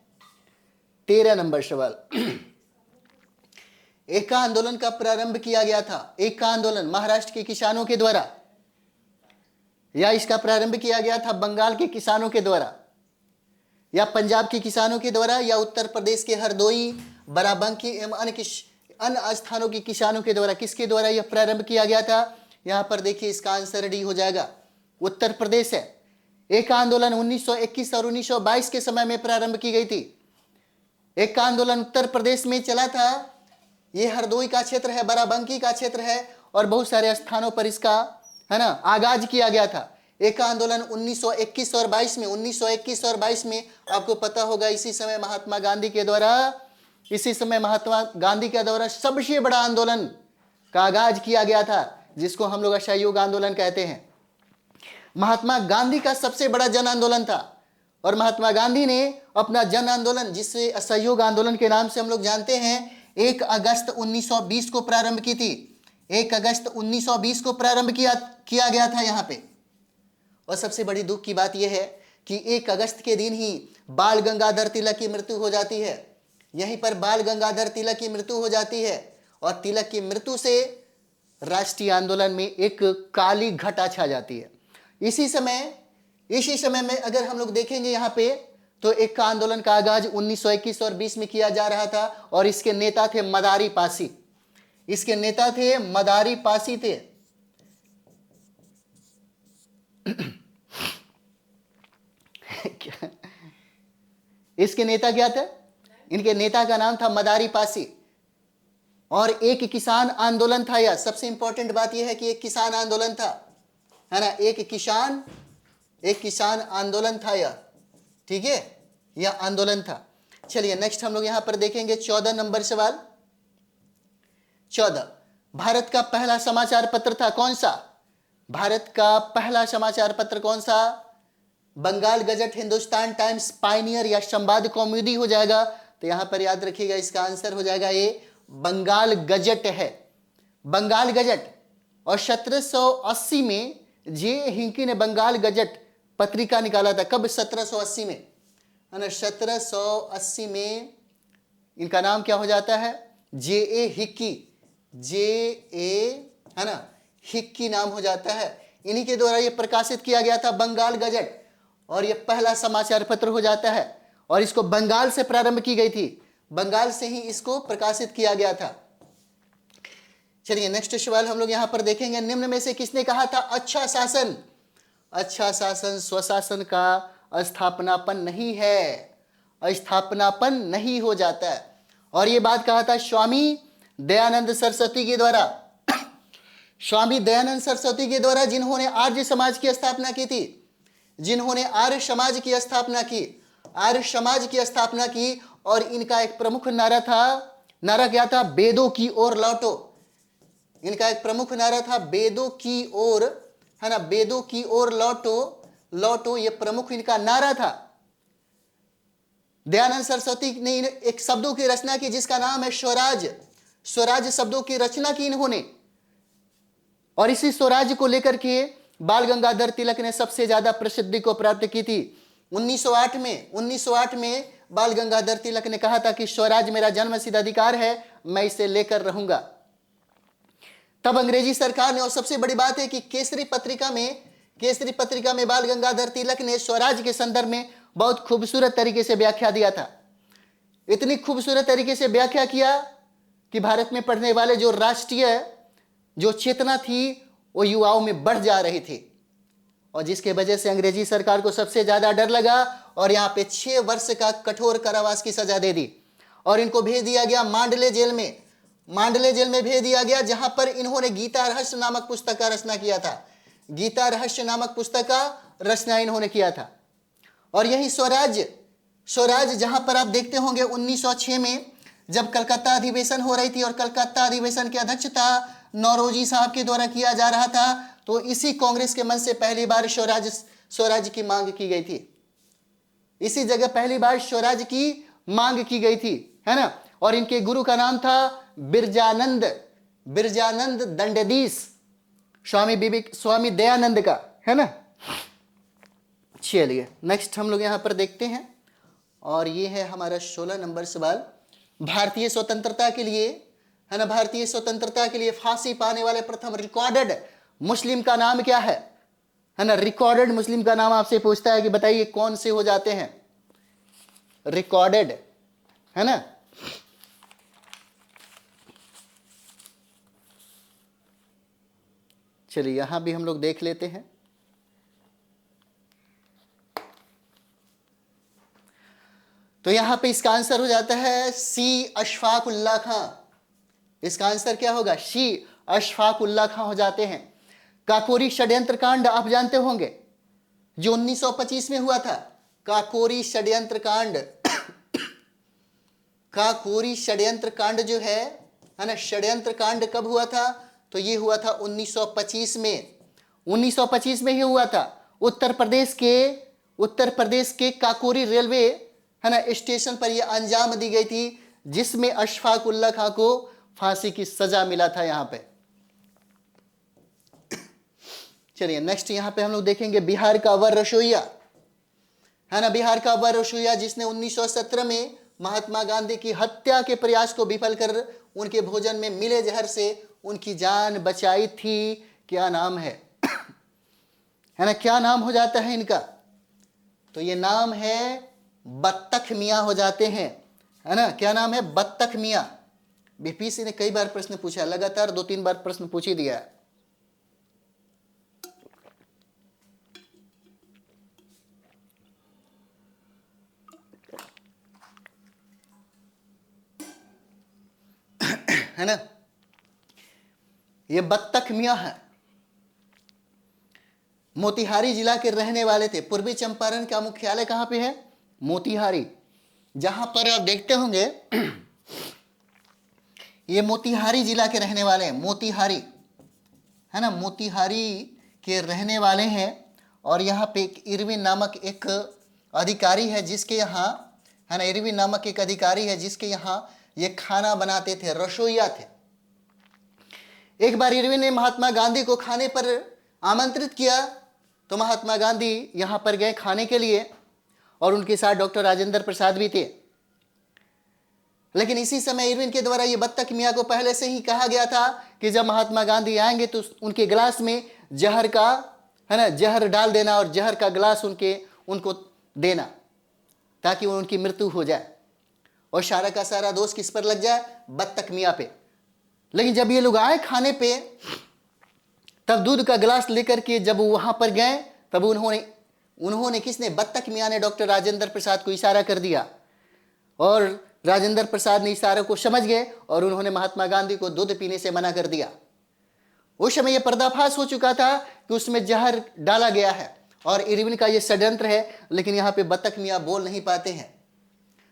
13 नंबर सवाल। एका आंदोलन का प्रारंभ किया गया था। एका आंदोलन महाराष्ट्र के किसानों के द्वारा, या इसका प्रारंभ किया गया था बंगाल के किसानों के द्वारा, या पंजाब के किसानों के द्वारा, या उत्तर प्रदेश के हरदोई, बाराबंकी एवं अन्य स्थानों के किसानों के द्वारा? किसके द्वारा यह प्रारंभ किया गया था? यहां पर देखिए इसका आंसर डी हो जाएगा, उत्तर प्रदेश है। एक आंदोलन 1921 और 1922 के समय में प्रारंभ की गई थी। एक आंदोलन उत्तर प्रदेश में चला था। यह हरदोई का क्षेत्र है, बाराबंकी का क्षेत्र है और बहुत सारे स्थानों पर इसका, है ना, आगाज किया गया था। एक आंदोलन 1921 और 22 में, 1921 और 22 में आपको पता होगा इसी समय महात्मा गांधी के द्वारा सबसे बड़ा आंदोलन का आगाज किया गया था, जिसको हम लोग असहयोग आंदोलन कहते हैं। महात्मा गांधी का सबसे बड़ा जन आंदोलन था और महात्मा गांधी ने अपना जन आंदोलन, जिसे असहयोग आंदोलन के नाम से हम लोग जानते हैं, 1 अगस्त 1920 को प्रारंभ की थी। 1 अगस्त 1920 को प्रारंभ किया गया था यहाँ पे। और सबसे बड़ी दुख की बात यह है कि 1 अगस्त के दिन ही बाल गंगाधर तिलक की मृत्यु हो जाती है। यहीं पर बाल गंगाधर तिलक की मृत्यु हो जाती है और तिलक की मृत्यु से राष्ट्रीय आंदोलन में एक काली घटा छा जाती है। इसी समय में अगर हम लोग देखेंगे यहाँ पे, तो एक का आंदोलन का आगाज 1921 और 20 में किया जा रहा था और इसके नेता थे मदारी पासी। इसके नेता थे मदारी पासी थे। इसके नेता क्या थे? इनके नेता का नाम था मदारी पासी। और एक किसान आंदोलन था। यह सबसे इंपॉर्टेंट बात यह है कि एक किसान आंदोलन था, है ना, एक किसान आंदोलन था यह, ठीक है, यह आंदोलन था। चलिए नेक्स्ट हम लोग यहां पर देखेंगे 14 नंबर सवाल। 14, भारत का पहला समाचार पत्र था कौन सा? भारत का पहला समाचार पत्र कौन सा? Bengal gazette, Hindustan Times, Pioneer या संवाद कौमुदी हो जाएगा। तो यहां पर याद रखिएगा इसका आंसर हो जाएगा ये बंगाल गजट है, बंगाल गजट। और 1780 में जे हिंकी ने बंगाल गजट पत्रिका निकाला था। कब? 1780 में, है ना, 1780 में। इनका नाम क्या हो जाता है? जे ए हिक्की, है ना, हिक्की नाम हो जाता है। इन्हीं के द्वारा यह प्रकाशित किया गया था बंगाल गजट, और यह पहला समाचार पत्र हो जाता है। और इसको बंगाल से प्रारंभ की गई थी, बंगाल से ही इसको प्रकाशित किया गया था। चलिए नेक्स्ट सवाल हम लोग यहां पर देखेंगे, निम्न में से किसने कहा था अच्छा शासन? अच्छा शासन स्वशासन का स्थापनापन नहीं है, स्थापनापन नहीं हो जाता है। और यह बात कहा था स्वामी दयानंद सरस्वती के द्वारा, स्वामी दयानंद सरस्वती के द्वारा, जिन्होंने आर्य समाज की स्थापना की थी, जिन्होंने आर्य समाज की स्थापना की, आर्य समाज की स्थापना की। और इनका एक प्रमुख नारा था, नारा क्या था? वेदों की ओर लौटो। इनका एक प्रमुख नारा था वेदों की ओर, है ना, वेदों की ओर लौटो, लौटो, ये प्रमुख इनका नारा था। दयानंद सरस्वती ने एक शब्दों की रचना की जिसका नाम है स्वराज। स्वराज शब्दों की रचना की इन्होंने, और इसी स्वराज को लेकर के बाल गंगाधर तिलक ने सबसे ज्यादा प्रसिद्धि को प्राप्त की थी। 1908 में बाल गंगाधर तिलक ने कहा था कि स्वराज मेरा जन्मसिद्ध अधिकार है, मैं इसे लेकर रहूंगा। तब अंग्रेजी सरकार ने, और सबसे बड़ी बात है कि केसरी पत्रिका में बाल गंगाधर तिलक ने स्वराज के संदर्भ में बहुत खूबसूरत तरीके से व्याख्या दिया था। इतनी खूबसूरत तरीके से व्याख्या किया कि भारत में पढ़ने वाले जो राष्ट्रीय जो चेतना थी वो युवाओं में बढ़ जा रही थी, और जिसके वजह से अंग्रेजी सरकार को सबसे ज्यादा डर लगा और यहाँ पे 6 वर्ष का कठोर कारावास की सजा दे दी और इनको भेज दिया गया मांडले जेल में। मांडले जेल में भेज दिया गया, जहां पर इन्होंने गीता रहस्य नामक पुस्तक का रचना किया था। गीता रहस्य नामक पुस्तक का रचना इन्होंने किया था। और यही स्वराज जहां पर आप देखते होंगे 1906 में जब कलकत्ता अधिवेशन हो रही थी और कलकत्ता अधिवेशन की अध्यक्षता नौरोजी साहब के द्वारा किया जा रहा था, तो इसी कांग्रेस के मन से पहली बार स्वराज की मांग की गई थी। इसी जगह पहली बार स्वराज की मांग की गई थी, है ना। और इनके गुरु का नाम था बिरजानंद दंडदीस, स्वामी दयानंद का, है ना। चलिए नेक्स्ट हम लोग यहां पर देखते हैं, और ये है हमारा 16 नंबर सवाल। भारतीय स्वतंत्रता के लिए, है ना, भारतीय स्वतंत्रता के लिए फांसी पाने वाले प्रथम रिकॉर्डेड मुस्लिम का नाम क्या है ना। रिकॉर्डेड मुस्लिम का नाम आपसे पूछता है कि बताइए कौन से हो जाते हैं रिकॉर्डेड, है ना। चलिए यहां भी हम लोग देख लेते हैं। तो यहां पे इसका आंसर हो जाता है सी अशफाक उल्लाह खां। इसका आंसर क्या होगा? सी अशफाक उल्लाह खां हो जाते हैं। काकोरी षड्यंत्र कांड आप जानते होंगे, जो 1925 में हुआ था। काकोरी षड्यंत्र कांड, काकोरी षड्यंत्र कांड जो है ना, षड्यंत्र कांड कब हुआ था? तो ये हुआ था 1925 में। 1925 में ही हुआ था। उत्तर प्रदेश के काकोरी रेलवे, है ना, स्टेशन पर यह अंजाम दी गई थी, जिसमें अशफाक उल्लाह खां को फांसी की सजा मिला था यहां पे। चलिए नेक्स्ट यहां पे हम लोग देखेंगे बिहार का वर रसोइया, है ना, बिहार का वर रसोइया जिसने 1917 में महात्मा गांधी की हत्या के प्रयास को विफल कर उनके भोजन में मिले जहर से उनकी जान बचाई थी। क्या नाम है ना, क्या नाम हो जाता है इनका? तो ये नाम है बत्तख मियां हो जाते हैं, है ना। क्या नाम है? बत्तख मियां। बीपीसी ने कई बार प्रश्न पूछा, लगातार 2-3 बार प्रश्न पूछ ही दिया है ना। ये बत्तख मियां है, मोतिहारी जिला के रहने वाले थे। पूर्वी चंपारण का मुख्यालय कहां पे है? मोतिहारी। जहां पर आप देखते होंगे ये मोतिहारी जिला के रहने वाले हैं, मोतिहारी, है ना, मोतिहारी के रहने वाले हैं। और यहाँ पे एक इरविन नामक एक अधिकारी है जिसके यहाँ, है ना, इरविन नामक एक अधिकारी है जिसके यहाँ ये खाना बनाते थे, रसोइया थे। एक बार इरविन ने महात्मा गांधी को खाने पर आमंत्रित किया, तो महात्मा गांधी यहाँ पर गए खाने के लिए, और उनके साथ डॉक्टर राजेंद्र प्रसाद भी थे। लेकिन इसी समय इरविन के द्वारा ये बत्तख मियां को पहले से ही कहा गया था कि जब महात्मा गांधी आएंगे तो उनके गिलास में जहर का, है ना, जहर डाल देना और जहर का गिलास उनको देना ताकि उनकी मृत्यु हो जाए और सारा का सारा दोष किस पर लग जाए? बत्तख मियाँ पे। लेकिन जब ये लोग आए खाने पे, तब दूध का गिलास लेकर के जब वहां पर गए, तब उन्होंने किसने? बत्तख मियाँ ने डॉक्टर राजेंद्र प्रसाद को इशारा कर दिया और राजेंद्र प्रसाद ने इशारे को समझ गए और उन्होंने महात्मा गांधी को दूध पीने से मना कर दिया। उस समय यह पर्दाफाश हो चुका था कि उसमें जहर डाला गया है और इरविन का यह षड्यंत्र है, लेकिन यहां पे बत्तख मियाँ बोल नहीं पाते हैं।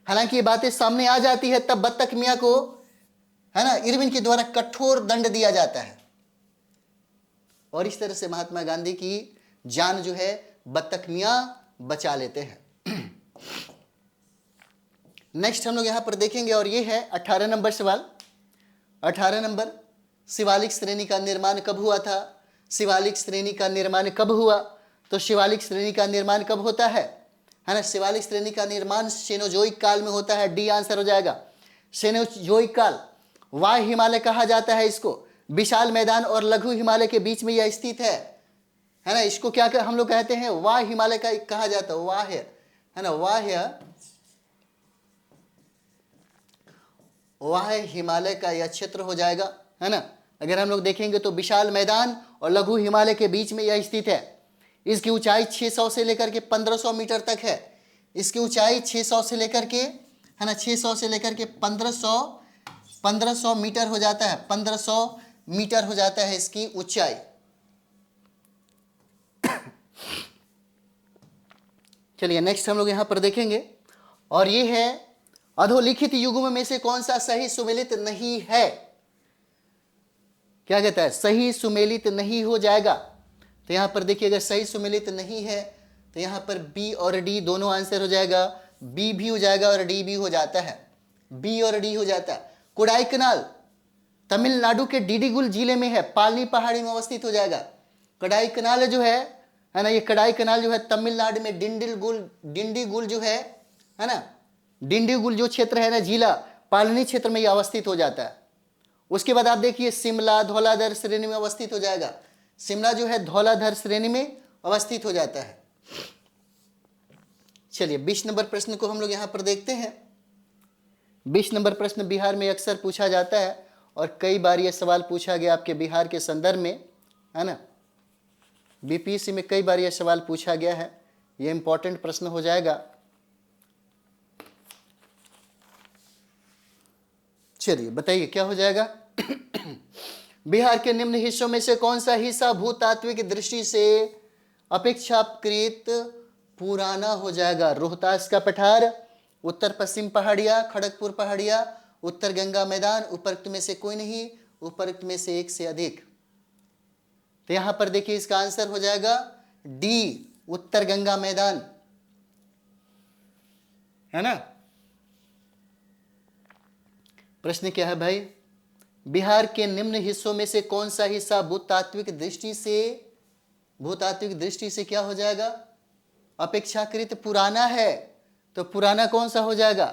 हालांकि ये बातें सामने आ जाती है, तब बत्तख मियाँ को, है ना, इरविन के द्वारा कठोर दंड दिया जाता है और इस तरह से महात्मा गांधी की जान जो है बत्तख मियाँ बचा लेते हैं। नेक्स्ट हम लोग यहां पर देखेंगे और ये है 18 नंबर सवाल। 18 नंबर, शिवालिक श्रेणी का निर्माण कब हुआ था? शिवालिक श्रेणी का निर्माण कब हुआ? तो शिवालिक श्रेणी का निर्माण कब होता है ना? शिवालिक श्रेणी का निर्माण सेनोजोइक काल में होता है। डी आंसर हो जाएगा, सेनोजोइक काल। वाय हिमालय कहा जाता है इसको। विशाल मैदान और लघु हिमालय के बीच में यह स्थित है ना। इसको क्या हम लोग कहते हैं? वाय हिमालय का कहा जाता है, वाह्य, है ना, वाह्य हिमालय का यह क्षेत्र हो जाएगा, है ना। अगर हम लोग देखेंगे तो विशाल मैदान और लघु हिमालय के बीच में यह स्थित है। इसकी ऊंचाई 600 से लेकर के 1500 मीटर तक है। इसकी ऊंचाई 600 से लेकर के, है ना, 600 से लेकर के 1500 मीटर हो जाता है। 1500 मीटर हो जाता है इसकी ऊंचाई। चलिए नेक्स्ट हम लोग यहां पर देखेंगे और ये है अधोलिखित युग्म में से कौन सा सही सुमेलित नहीं है? क्या कहता है? सही सुमेलित नहीं हो जाएगा। तो यहां पर देखिए, अगर सही सुमेलित नहीं है तो यहां पर बी और डी दोनों आंसर हो जाएगा। बी भी हो जाएगा और डी भी हो जाता है। बी और डी हो जाता है। कोडाईकनाल तमिलनाडु के डिंडीगुल जिले में है, पालनी पहाड़ी में अवस्थित हो जाएगा। कोडाईकनाल जो है ना, ये कोडाईकनाल जो है तमिलनाडु में डिंडीगुल जो है ना, डिंडीगुल जो क्षेत्र है ना, जिला पालनी क्षेत्र में ये अवस्थित हो जाता है। उसके बाद आप देखिए शिमला धौलाधर श्रेणी में अवस्थित हो जाएगा। शिमला जो है धौलाधर श्रेणी में अवस्थित हो जाता है। चलिए 20 नंबर प्रश्न को हम लोग यहां पर देखते हैं। 20 नंबर प्रश्न बिहार में अक्सर पूछा जाता है और कई बार यह सवाल पूछा गया आपके बिहार के संदर्भ में, है ना। बीपीएससी में कई बार यह सवाल पूछा गया है। यह इंपॉर्टेंट प्रश्न हो जाएगा। चलिए बताइए क्या हो जाएगा। बिहार के निम्न हिस्सों में से कौन सा हिस्सा भूतात्विक दृष्टि से अपेक्षाकृत पुराना हो जाएगा? रोहतास का पठार, उत्तर पश्चिम पहाड़िया, खड़गपुर पहाड़िया, उत्तर गंगा मैदान, उपरोक्त में से कोई नहीं, उपरोक्त में से एक से अधिक। तो यहां पर देखिए इसका आंसर हो जाएगा डी, उत्तर गंगा मैदान, है ना। प्रश्न क्या है भाई? बिहार के निम्न हिस्सों में से कौन सा हिस्सा भूतात्विक दृष्टि से क्या हो जाएगा? अपेक्षाकृत पुराना है। तो पुराना कौन सा हो जाएगा,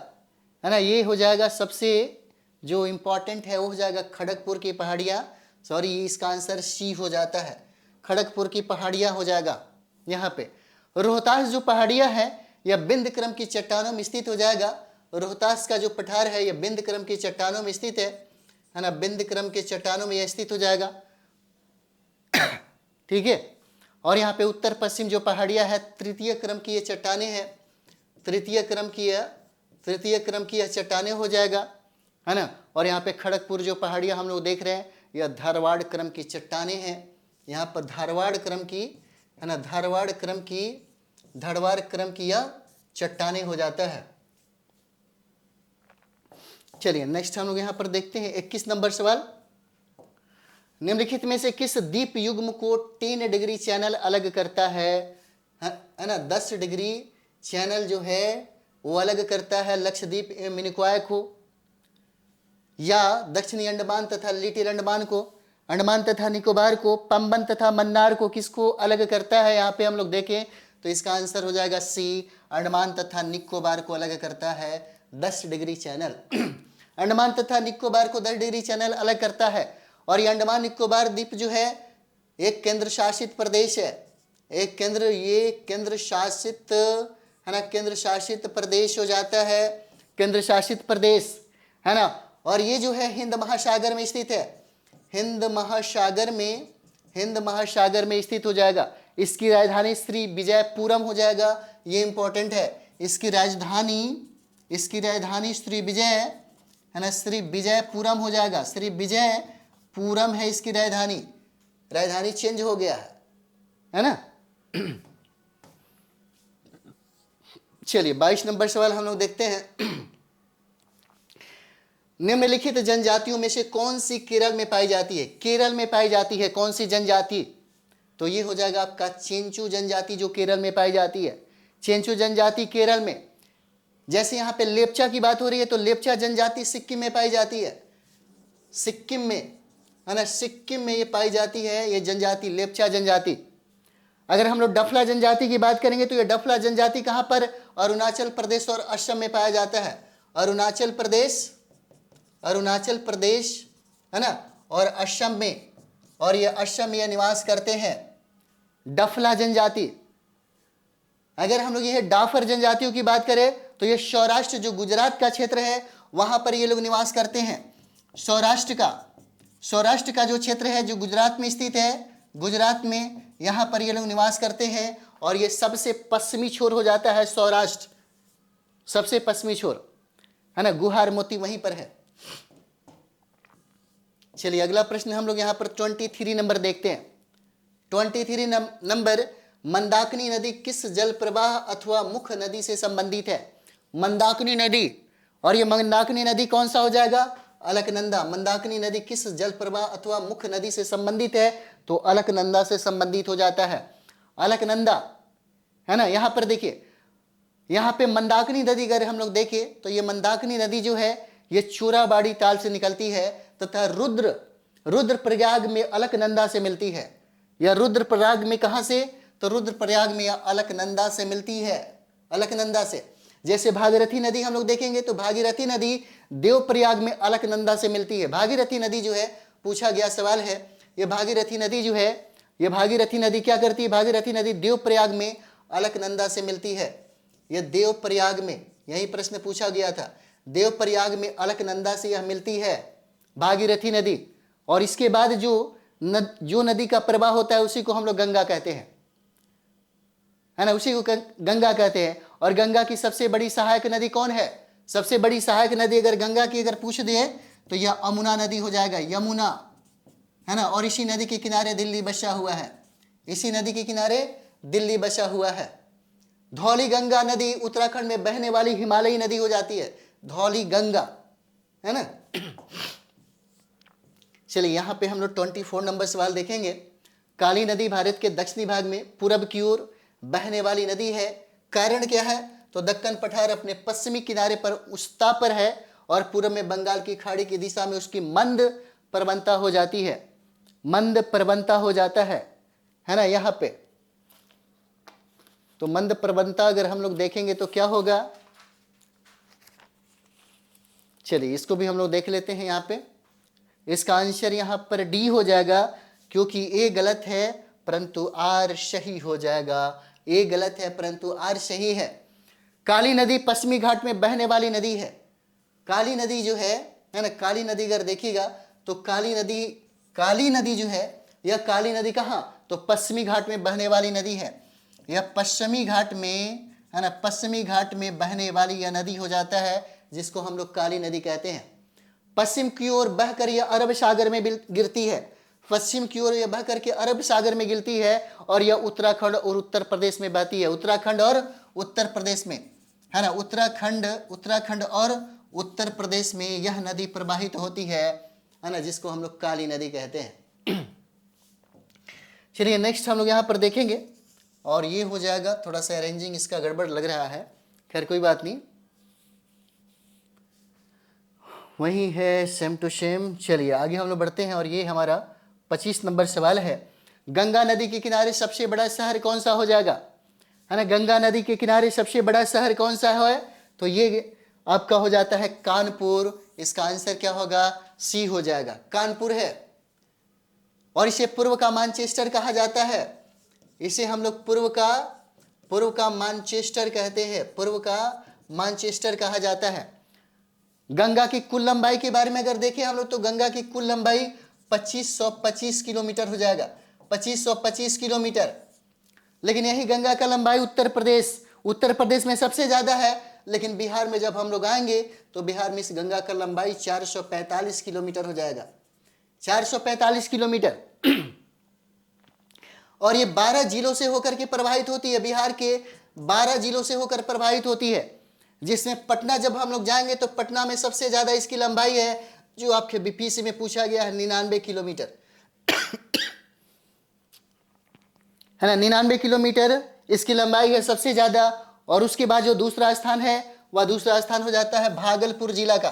है ना? ये हो जाएगा सबसे जो इंपॉर्टेंट है वो हो जाएगा खड़गपुर की पहाड़ियाँ। सॉरी, इसका आंसर सी हो जाता है, खड़गपुर की पहाड़ियाँ हो जाएगा। यहाँ पे रोहतास जो पहाड़ियाँ है यह बिंद क्रम की चट्टानों में स्थित हो जाएगा। रोहतास का जो पठार है यह बिंद क्रम की चट्टानों में स्थित है ना, बिंद क्रम के चट्टानों में यह स्थित हो जाएगा। ठीक है। और यहाँ पे उत्तर पश्चिम जो पहाड़ियाँ है तृतीय क्रम की ये चट्टानें हैं, तृतीय क्रम की यह चट्टानें हो जाएगा, है ना। और यहाँ पे खड़गपुर जो पहाड़ियाँ हम लोग देख रहे हैं यह धारवाड़ क्रम की चट्टानें हैं। यहाँ पर धारवाड़ क्रम की, है ना, धारवाड़ क्रम की यह चट्टानें हो जाता है। चलिए नेक्स्ट हम लोग यहाँ पर देखते हैं 21 नंबर सवाल। निम्नलिखित में से किस द्वीप युग्म को 10 डिग्री चैनल अलग करता है ना। 10 डिग्री चैनल जो है वो अलग करता है लक्षद्वीप एवं मिनिकॉय को, या दक्षिणी अंडमान तथा लिटिल अंडमान को, अंडमान तथा निकोबार को, पंबन तथा मन्नार को किसको अलग करता है? यहाँ पे हम लोग देखें तो इसका आंसर हो जाएगा सी, अंडमान तथा निकोबार को अलग करता है 10 डिग्री चैनल। अंडमान तथा निकोबार को 10 डिग्री चैनल अलग करता है और ये अंडमान निकोबार द्वीप जो है एक केंद्र शासित प्रदेश है, ये केंद्र शासित है ना, केंद्र शासित प्रदेश हो जाता है, केंद्र शासित प्रदेश है ना। और ये जो है हिंद महासागर में स्थित है, हिंद महासागर में स्थित हो जाएगा। इसकी राजधानी श्री विजयपुरम हो जाएगा, ये इंपॉर्टेंट है। इसकी राजधानी श्री विजय है ना, श्री विजयपुरम हो जाएगा, श्री विजयपुरम है इसकी राजधानी चेंज हो गया है ना। चलिए 22 नंबर सवाल हम लोग देखते हैं। निम्नलिखित जनजातियों में से कौन सी केरल में पाई जाती है? केरल में पाई जाती है कौन सी जनजाति? तो ये हो जाएगा आपका चेंचू जनजाति, जो केरल में पाई जाती है। चेंचू जनजाति केरल में। जैसे यहाँ पे लेप्चा की बात हो रही है तो लेप्चा जनजाति सिक्किम में पाई जाती है, सिक्किम में है ना, सिक्किम में ये पाई जाती है ये जनजाति, लेप्चा जनजाति। अगर हम लोग डफला जनजाति की बात करेंगे तो ये डफला जनजाति कहाँ पर? अरुणाचल प्रदेश और असम में पाया जाता है। अरुणाचल प्रदेश है ना, और असम में, और ये असम में निवास करते हैं डफला जनजाति। अगर हम लोग ये डाफर जनजातियों की बात करें तो ये सौराष्ट्र, जो गुजरात का क्षेत्र है वहां पर ये लोग निवास करते हैं। सौराष्ट्र का जो क्षेत्र है जो गुजरात में स्थित है, गुजरात में यहाँ पर ये लोग निवास करते हैं। और ये सबसे पश्चिमी छोर हो जाता है सौराष्ट्र, सबसे पश्चिमी छोर है ना, गुहार मोती वहीं पर है। चलिए अगला प्रश्न हम लोग यहाँ पर 23 नंबर देखते हैं। 23 नंबर, मंदाकिनी नदी किस जल प्रवाह अथवा मुख्य नदी से संबंधित है? मंदाकिनी नदी, और ये मंदाकिनी नदी कौन सा हो जाएगा? अलकनंदा। मंदाकिनी नदी किस जल प्रवाह अथवा मुख्य नदी से संबंधित है? तो अलकनंदा से संबंधित हो जाता है, अलकनंदा है ना। यहाँ पर देखिए, यहाँ पे मंदाकिनी नदी अगर हम लोग देखें तो ये मंदाकिनी नदी जो है ये चोराबाड़ी ताल से निकलती है तथा रुद्रप्रयाग में अलकनंदा से मिलती है। या रुद्रप्रयाग में कहाँ से? तो रुद्रप्रयाग में या अलकनंदा से मिलती है, अलकनंदा से। जैसे भागीरथी नदी हम लोग देखेंगे तो भागीरथी नदी देवप्रयाग में अलकनंदा से मिलती है। भागीरथी नदी जो है, पूछा गया सवाल है, ये भागीरथी नदी जो है, ये भागीरथी नदी क्या करती है? भागीरथी नदी देवप्रयाग में अलकनंदा से मिलती है। ये देवप्रयाग में, यही प्रश्न पूछा गया था, देवप्रयाग में अलकनंदा से यह मिलती है भागीरथी नदी। और इसके बाद जो नदी का प्रवाह होता है उसी को हम लोग गंगा कहते हैं, है ना, उसी को गंगा कहते हैं। और गंगा की सबसे बड़ी सहायक नदी कौन है? सबसे बड़ी सहायक नदी अगर गंगा की अगर पूछ दिए तो यह यमुना नदी हो जाएगा, यमुना है ना। और इसी नदी के किनारे दिल्ली बसा हुआ है, इसी नदी के किनारे दिल्ली बसा हुआ है। धौली गंगा नदी उत्तराखंड में बहने वाली हिमालयी नदी हो जाती है, धौली गंगा है ना। चलिए यहाँ पे हम लोग 24 नंबर सवाल देखेंगे। काली नदी भारत के दक्षिणी भाग में पूरब की ओर बहने वाली नदी है। कारण क्या है? तो दक्कन पठार अपने पश्चिमी किनारे पर उस्ता पर है और पूर्व में बंगाल की खाड़ी की दिशा में उसकी मंद प्रवणता हो जाती है, मंद प्रवणता हो जाता है ना यहाँ पे। तो मंद प्रवणता अगर हम लोग देखेंगे तो क्या होगा? चलिए इसको भी हम लोग देख लेते हैं। यहाँ पे इसका आंसर यहाँ पर डी हो जाएगा, क्योंकि ए गलत है परंतु आर सही हो जाएगा। ए गलत है परंतु आर सही है। काली नदी पश्चिमी घाट में बहने वाली नदी है। काली नदी जो है ना, काली नदी अगर देखिएगा तो काली नदी जो है, यह काली नदी कहाँ? तो पश्चिमी घाट में बहने वाली नदी है। यह पश्चिमी घाट में है ना, पश्चिमी घाट में बहने वाली यह नदी हो जाता है जिसको हम लोग काली नदी कहते हैं। पश्चिम की ओर बहकर यह अरब सागर में गिरती है, पश्चिम की ओर यह बहकर के अरब सागर में गिरती है और यह उत्तराखंड और उत्तर प्रदेश में बहती है। उत्तराखंड और उत्तर प्रदेश में है ना, उत्तराखंड और उत्तर प्रदेश में यह नदी प्रवाहित होती है ना, जिसको हम लोग काली नदी कहते हैं। चलिए नेक्स्ट हम लोग यहाँ पर देखेंगे और ये हो जाएगा, थोड़ा सा अरेंजिंग इसका गड़बड़ लग रहा है, खैर कोई बात नहीं, वही है सेम टू सेम। चलिए आगे हम लोग बढ़ते हैं और ये हमारा 25 नंबर सवाल है। गंगा नदी के किनारे सबसे बड़ा शहर कौन सा हो जाएगा? है ना, गंगा नदी के किनारे सबसे बड़ा शहर कौन सा है? तो ये आपका हो जाता है कानपुर। इसका आंसर क्या होगा? सी हो जाएगा, कानपुर है। और इसे पूर्व का मैनचेस्टर कहा जाता है। इसे हम लोग पूर्व का मैनचेस्टर कहते हैं, पूर्व का मैनचेस्टर कहा जाता है। गंगा की कुल लंबाई के बारे में अगर देखें हम लोग तो गंगा की कुल लंबाई 2525 किलोमीटर हो जाएगा, 2525 किलोमीटर। लेकिन यही गंगा का लंबाई उत्तर प्रदेश में सबसे ज्यादा है, लेकिन बिहार में जब हम लोग आएंगे तो बिहार में इस गंगा का लंबाई 445 किलोमीटर हो जाएगा, 445 किलोमीटर। और ये 12 जिलों से होकर के प्रभावित होती है, बिहार के 12 जिलों से होकर प्रभावित होती है, जिसमें पटना जब हम लोग जाएंगे तो पटना में सबसे ज्यादा इसकी लंबाई है, जो आपके बीपीएससी में पूछा गया है, 99 किलोमीटर है ना, 99 किलोमीटर इसकी लंबाई है सबसे ज्यादा। और उसके बाद जो दूसरा स्थान है वह दूसरा स्थान हो जाता है भागलपुर जिला का,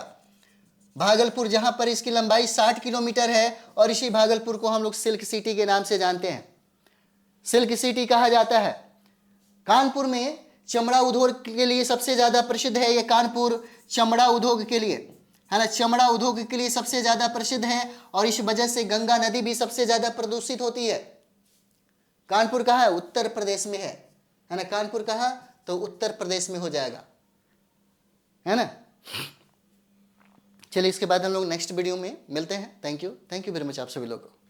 भागलपुर, जहां पर इसकी लंबाई 60 किलोमीटर है। और इसी भागलपुर को हम लोग सिल्क सिटी के नाम से जानते हैं, सिल्क सिटी कहा जाता है। कानपुर में चमड़ा उद्योग के लिए सबसे ज्यादा प्रसिद्ध है, यह कानपुर चमड़ा उद्योग के लिए, है ना, चमड़ा उद्योग के लिए सबसे ज्यादा प्रसिद्ध है। और इस वजह से गंगा नदी भी सबसे ज्यादा प्रदूषित होती है। कानपुर कहाँ है? उत्तर प्रदेश में है ना, कानपुर कहाँ? तो उत्तर प्रदेश में हो जाएगा, है ना। चलिए इसके बाद हम लोग नेक्स्ट वीडियो में मिलते हैं। थैंक यू वेरी मच आप सभी लोगों को।